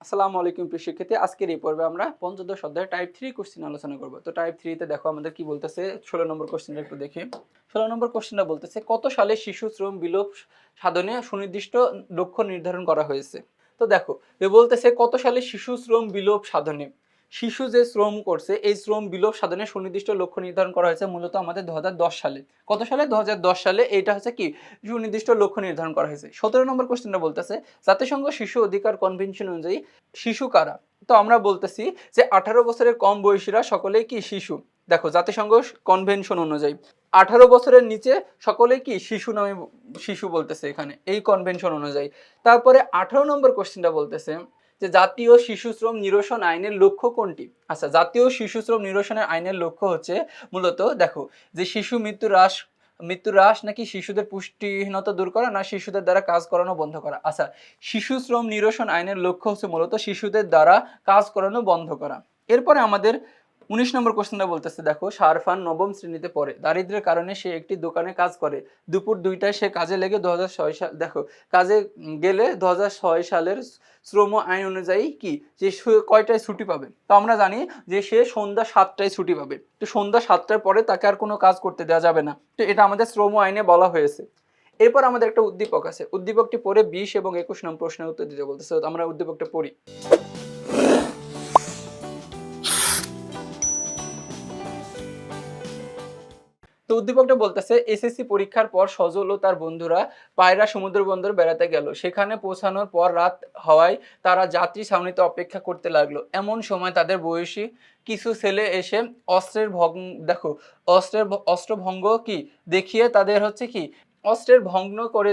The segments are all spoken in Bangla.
আসসালামু আলাইকুম প্রিয় শিক্ষার্থী। আজকের এই পর্বে আমরা পঞ্চদশ অধ্যায়ের টাইপ 3 কোশ্চেন আলোচনা করব। তো টাইপ 3 তে দেখো আমাদের কি বলতেছে 16 নম্বর কোশ্চেনটা একটু দেখি। 16 নম্বর কোশ্চেনটা বলতেছে কত সালে শিশু শ্রম বিলোপ সাধনে সুনির্দিষ্ট লক্ষ্য নির্ধারণ করা হয়েছে। তো দেখো বলতেছে কত সালে শিশু শ্রম বিলোপ সাধনে শিশু যে শ্রম করছে এই শ্রম বিলোপ সাধনে সুনির্দিষ্ট লক্ষ্য নির্ধারণ করা হয়েছে মূলত আমাদের 2010 সালে। কত সালে? 2010 সালে। এইটা হচ্ছে কি সুনির্দিষ্ট লক্ষ্য নির্ধারণ করা হয়েছে। 17 নম্বর কোশ্চেনটা বলতেছে জাতিসংঘ শিশু অধিকার কনভেনশন অনুযায়ী শিশু কারা? তো আমরা বলতেছি যে 18 বছরের কম বয়সীরা সকলেই কি শিশু। দেখো জাতিসংঘ কনভেনশন অনুযায়ী 18 বছরের নিচে সকলেই কি শিশু নামে শিশু বলতেছে এখানে এই কনভেনশন অনুযায়ী। তারপরে 18 নম্বর কোশ্চেনটা বলতেছে যে জাতীয় শিশু শ্রম নিরসন আইনের লক্ষ্য কোনটি? আচ্ছা, জাতীয় শিশু শ্রম নিরসনের আইনের লক্ষ্য হচ্ছে মূলত দেখো যে শিশু মৃত্যু হ্রাস নাকি শিশুদের পুষ্টিহীনতা দূর করা না শিশুদের দ্বারা কাজ করানো বন্ধ করা। আচ্ছা, শিশু শ্রম নিরসন আইনের লক্ষ্য হচ্ছে মূলত শিশুদের দ্বারা কাজ করানো বন্ধ করা। এরপরে আমাদের 19 নম্বর কোশ্চেনটা বলতেছে দেখো শারফান নবম শ্রেণীতে পড়ে, দারিদ্র্যের কারণে সে একটি দোকানে কাজ করে, দুপুর 2টায় সে কাজে লেগে 2006 সাল দেখো কাজে গেলে 2006 সালের শ্রম আইন অনুযায়ী কি যে কয়টায় ছুটি পাবে? তো আমরা জানি যে সে সন্ধ্যা 7টায় ছুটি পাবে। তো সন্ধ্যা 7টার পরে তাকে আর কোনো কাজ করতে দেওয়া যাবে না। তো এটা আমাদের শ্রম আইনে বলা হয়েছে। এরপর আমাদের একটা উদ্দীপক আছে, উদ্দীপকটি পড়ে 20 এবং 21 নম্বর প্রশ্নের উত্তর দিতে বলতেছে। আমরা উদ্দীপকটা পড়ি। তো উদ্দীপকটা বলতেছে এসএসসি পরীক্ষার পর সজল ও তার বন্ধুরা পায়রা সমুদ্র বন্দর বেড়াতে গেল। সেখানে পৌঁছানোর পর রাত হওয়ায় তারা যাত্রী ছাউনিতে অপেক্ষা করতে লাগলো। এমন সময় তাদের বয়সী কিছু ছেলে এসে অস্ত্রভঙ্গ কি দেখিয়ে তাদের হচ্ছে কি অস্ত্রের ভগ্ন করে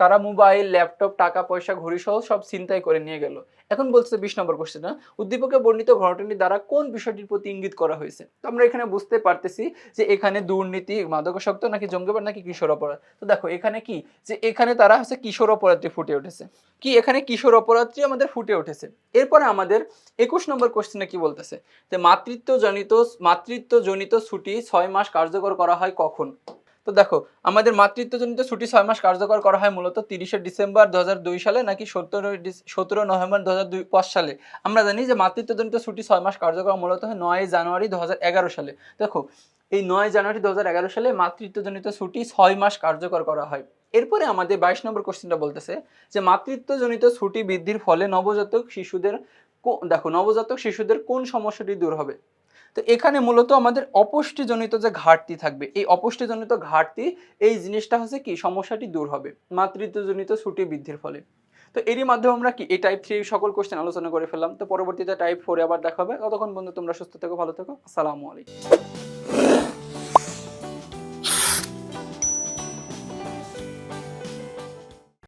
তারা মোবাইল, ল্যাপটপ, টাকা পয়সা, ঘড়ি সহ সব ছিনতাই করে নিয়ে গেল। এখন বলছে 20 নম্বর কোশ্চেন, উদ্দীপকে বর্ণিত ঘটনাটি দ্বারা কোন বিষয়টির প্রতি ইঙ্গিত করা হয়েছে? তো আমরা এখানে বুঝতে পারতেছি যে এখানে দুর্নীতি, মাদকাসক্ত নাকি জঙ্গিবাদ নাকি কিশোর অপরাধ। তো দেখো এখানে কি যে এখানে তারা হচ্ছে কিশোর অপরাধটি ফুটে উঠেছে। কি এখানে কিশোর অপরাধটি আমাদের ফুটে উঠেছে। এরপরে আমাদের 21 নম্বর কোশ্চেনে কি বলতেছে যে মাতৃত্বজনিত ছুটি 6 মাস কার্যকর করা হয় কখন? তো দেখো আমাদের মাতৃত্বজনিত ছুটি 6 মাস কার্যকর করা হয় মূলত 30শে ডিসেম্বর 2002 সালে নাকি 17 নভেম্বর 2005 সালে। আমরা জানি যে মাতৃত্বজনিত ছুটি 6 মাস কার্যকর মূলত হয় 9 জানুয়ারি 2011 সালে। দেখো এই 9 জানুয়ারি 2011 সালে মাতৃত্বজনিত ছুটি 6 মাস কার্যকর করা হয়। এরপরে আমাদের 22 নম্বর কোশ্চেনটা বলতেছে যে মাতৃত্বজনিত ছুটি বৃদ্ধির ফলে নবজাতক শিশুদের কোন সমস্যাটি দূর হবে? তো এখানে মূলত আমাদের অপুষ্টিজনিত যে ঘাটতি থাকবে, এই অপুষ্টিজনিত ঘাটতি এই জিনিসটা হচ্ছে কি সমস্যাটি দূর হবে মাতৃত্বজনিত ছুটি বৃদ্ধির ফলে। তো এরই মাধ্যমে আমরা কি এই টাইপ 3 সকল কোশ্চেন আলোচনা করে ফেললাম। তো পরবর্তীতে টাইপ 4 আবার দেখা হবে। ততক্ষণ বন্ধু তোমরা সুস্থ থেকো, ভালো থেকো। আসসালামু আলাইকুম।